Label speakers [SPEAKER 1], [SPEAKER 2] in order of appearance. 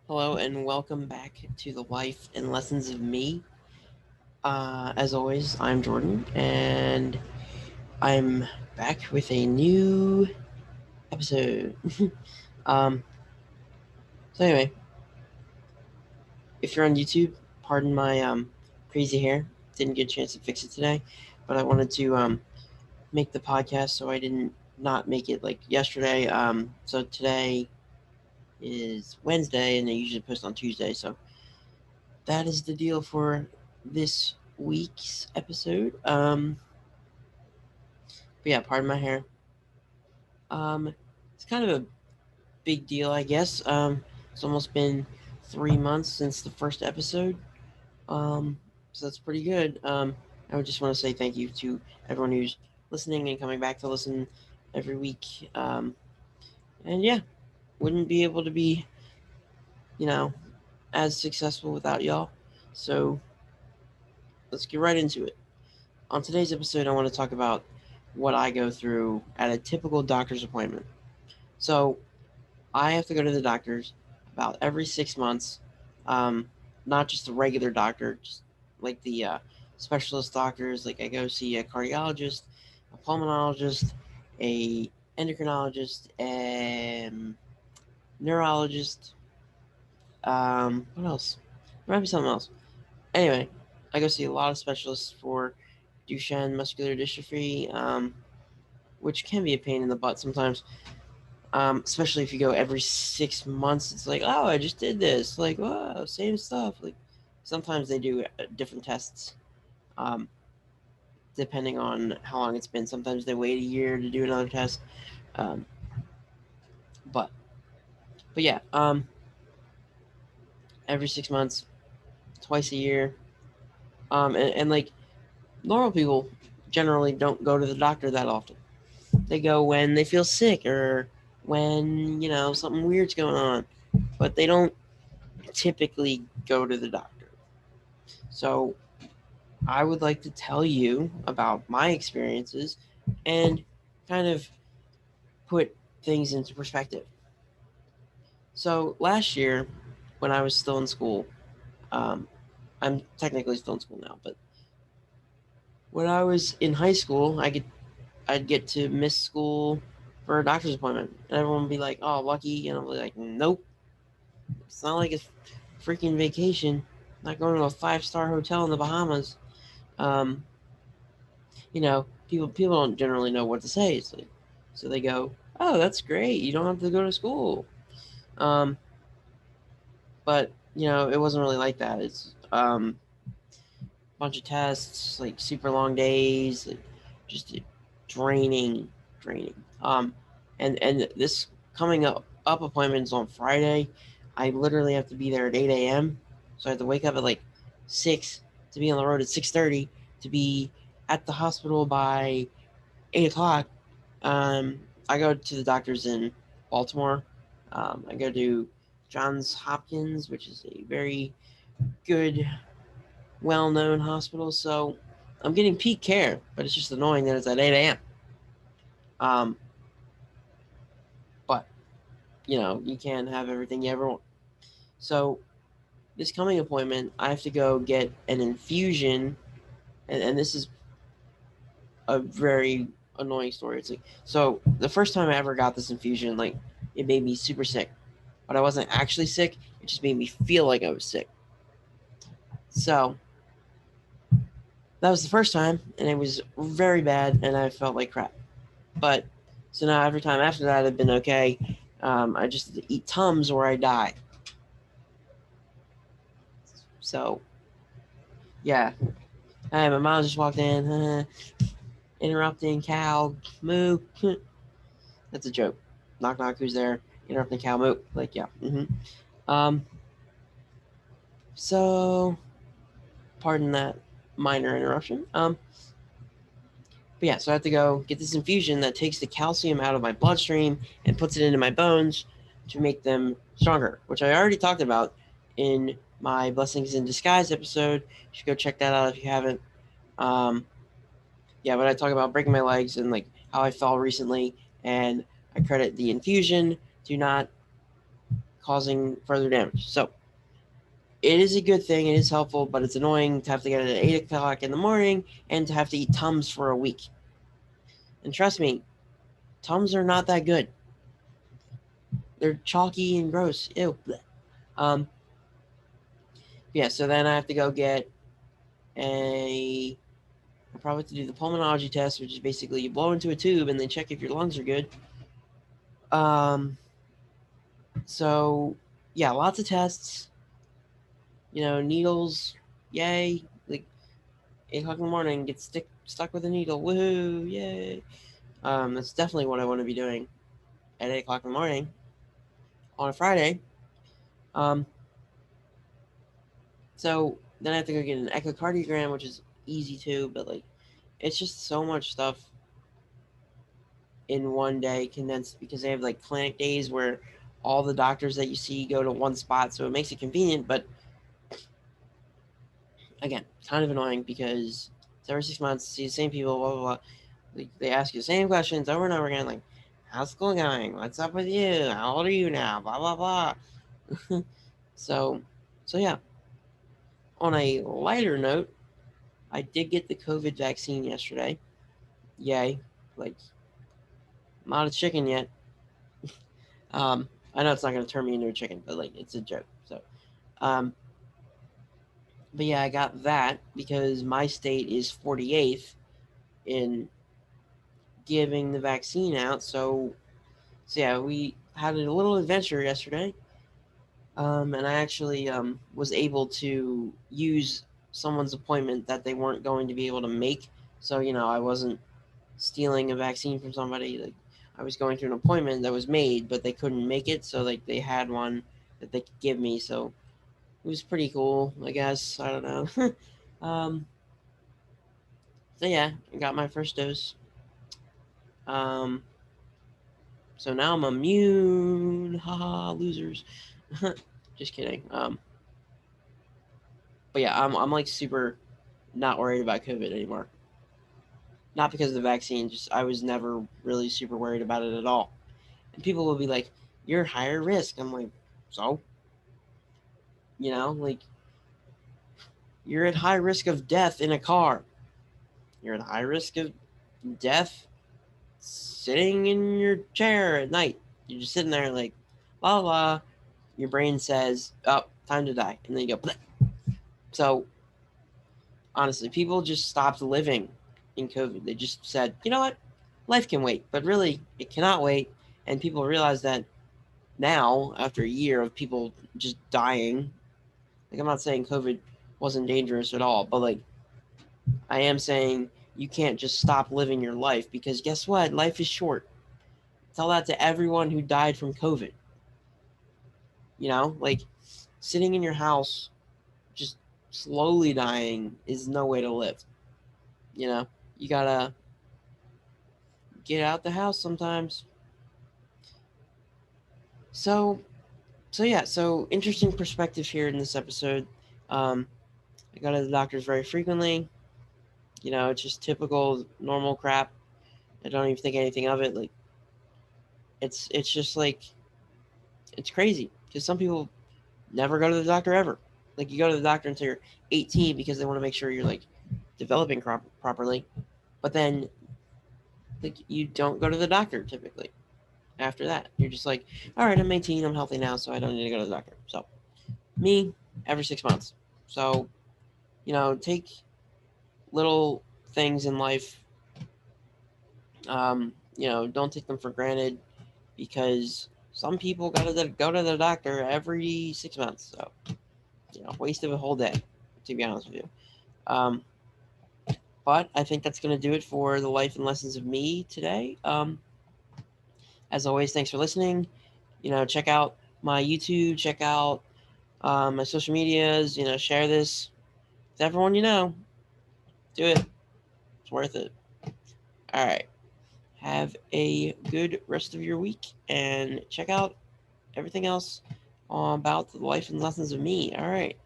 [SPEAKER 1] Hello and welcome back to the Life and Lessons of Me. As always, I'm Jordan, and I'm back with a new episode. um, so anyway, if you're on YouTube, pardon my crazy hair. Didn't get a chance to fix it today, but I wanted to make the podcast, so I didn't not make it like yesterday. So today is Wednesday, and I usually post on Tuesday. So that is the deal for this week's episode. But yeah, pardon my hair. It's kind of a big deal, I guess. It's almost been 3 months since the first episode. Um, so that's pretty good. I would just want to say thank you to everyone who's listening and coming back to listen every week. And yeah, wouldn't be able to be, you know, as successful without y'all. So let's get right into it. On today's episode, I want to talk about what I go through at a typical doctor's appointment. So I have to go to the doctors about every 6 months, um, not just a regular doctor, just like the specialist doctors. Like I go see a cardiologist, a pulmonologist, a endocrinologist, and neurologist. What else? There might be something else. Anyway, I go see a lot of specialists for Duchenne muscular dystrophy, which can be a pain in the butt sometimes. Especially if you go every 6 months, it's like, oh, I just did this. Like, whoa, same stuff. Like, sometimes they do different tests, um, depending on how long it's been. Sometimes they wait a year to do another test. Um, but, but yeah, every 6 months, twice a year. And like normal people generally don't go to the doctor that often. They go when they feel sick or when, something weird's going on, but they don't typically go to the doctor. So I would like to tell you about my experiences and kind of put things into perspective. So last year, when I was still in school, um, I'm technically still in school now, but when I was in high school, I'd get to miss school for a doctor's appointment, and everyone would be like, "Oh, lucky," and I'll be like, "Nope, it's not like a freaking vacation. I'm not going to a 5-star hotel in the Bahamas." Um, people don't generally know what to say. It's like, so they go, "Oh, that's great. You don't have to go to school." Um, but it wasn't really like that. It's a bunch of tests, like super long days, like just draining. Um, and this coming up appointments on Friday. I literally have to be there at 8 a.m. So I have to wake up at like 6 to be on the road at 6:30 to be at the hospital by 8 o'clock. Um, I go to the doctors in Baltimore. I go to Johns Hopkins, which is a very good, well known hospital. So I'm getting peak care, but it's just annoying that it's at 8 a.m. Um, but, you can't have everything you ever want. So this coming appointment, I have to go get an infusion. And this is a very annoying story. It's like, so the first time I ever got this infusion, like, it made me super sick, but I wasn't actually sick. It just made me feel like I was sick. So that was the first time, and it was very bad, and I felt like crap. But so now every time after that, I've been okay. I just eat Tums or I die. So yeah, hey, my mom just walked in, interrupting cow moo. That's a joke. Knock knock, who's there? Interrupting cow moo. Like yeah. Um. So pardon that minor interruption. But yeah, so I have to go get this infusion that takes the calcium out of my bloodstream and puts it into my bones to make them stronger, which I already talked about in my Blessings in Disguise episode. You should go check that out if you haven't. Um, yeah, but I talk about breaking my legs and like how I fell recently, and I credit the infusion to not causing further damage. So it is a good thing. It is helpful, but it's annoying to have to get it at 8 o'clock in the morning and to have to eat Tums for a week. And trust me, Tums are not that good. They're chalky and gross. Ew. Um, yeah. So then I have to go get I probably have to do the pulmonology test, which is basically you blow into a tube and they check if your lungs are good. Um, so yeah, lots of tests. Needles, yay! Like 8 o'clock in the morning, get stuck with a needle, woohoo, yay! That's definitely what I want to be doing at 8 o'clock in the morning on a Friday. Um, so then I have to go get an echocardiogram, which is easy too, but like it's just so much stuff in one day condensed because they have like clinic days where all the doctors that you see go to one spot, so it makes it convenient. But again, kind of annoying because it's every 6 months, see the same people, blah blah blah. Like, they ask you the same questions over and over again, like, "How's school going? What's up with you? How old are you now? Blah blah blah." so, so yeah. On a lighter note, I did get the COVID vaccine yesterday. Yay! Like, I'm not a chicken yet. Um, I know it's not gonna turn me into a chicken, but like, it's a joke. So, um, but yeah, I got that because my state is 48th in giving the vaccine out. So yeah, we had a little adventure yesterday, and I actually was able to use someone's appointment that they weren't going to be able to make. So I wasn't stealing a vaccine from somebody. Like, I was going to an appointment that was made, but they couldn't make it, so like they had one that they could give me. So it was pretty cool, I guess. I don't know. um, so yeah, I got my first dose. Um, so now I'm immune. Haha, losers. Just kidding. But yeah, I'm like super not worried about COVID anymore. Not because of the vaccine, just I was never really super worried about it at all. And people will be like, "You're higher risk." I'm like, "So?" Like, you're at high risk of death in a car. You're at high risk of death sitting in your chair at night. You're just sitting there like, la la. Your brain says, "Oh, time to die," and then you go. Bleh. So honestly, people just stopped living in COVID. They just said, "You know what? Life can wait," but really, it cannot wait. And people realize that now, after a year of people just dying. Like, I'm not saying COVID wasn't dangerous at all, but like, I am saying you can't just stop living your life because guess what? Life is short. Tell that to everyone who died from COVID. Like, sitting in your house just slowly dying is no way to live. You gotta get out the house sometimes. So, so interesting perspective here in this episode. Um, I go to the doctors very frequently. It's just typical normal crap. I don't even think anything of it. Like, it's just like, it's crazy because some people never go to the doctor ever. Like, you go to the doctor until you're 18 because they want to make sure you're like developing properly, but then like you don't go to the doctor typically after that. You're just like, all right, I'm 18, I'm healthy now, so I don't need to go to the doctor. So me, every 6 months. So take little things in life. Don't take them for granted because some people gotta go to the doctor every 6 months. So waste of a whole day, to be honest with you. Um, but I think that's gonna do it for the life and lessons of me today. As always, thanks for listening. Check out my YouTube, check out my social medias. Share this with everyone you know. Do it. It's worth it. All right. Have a good rest of your week and check out everything else about the life and lessons of me. All right.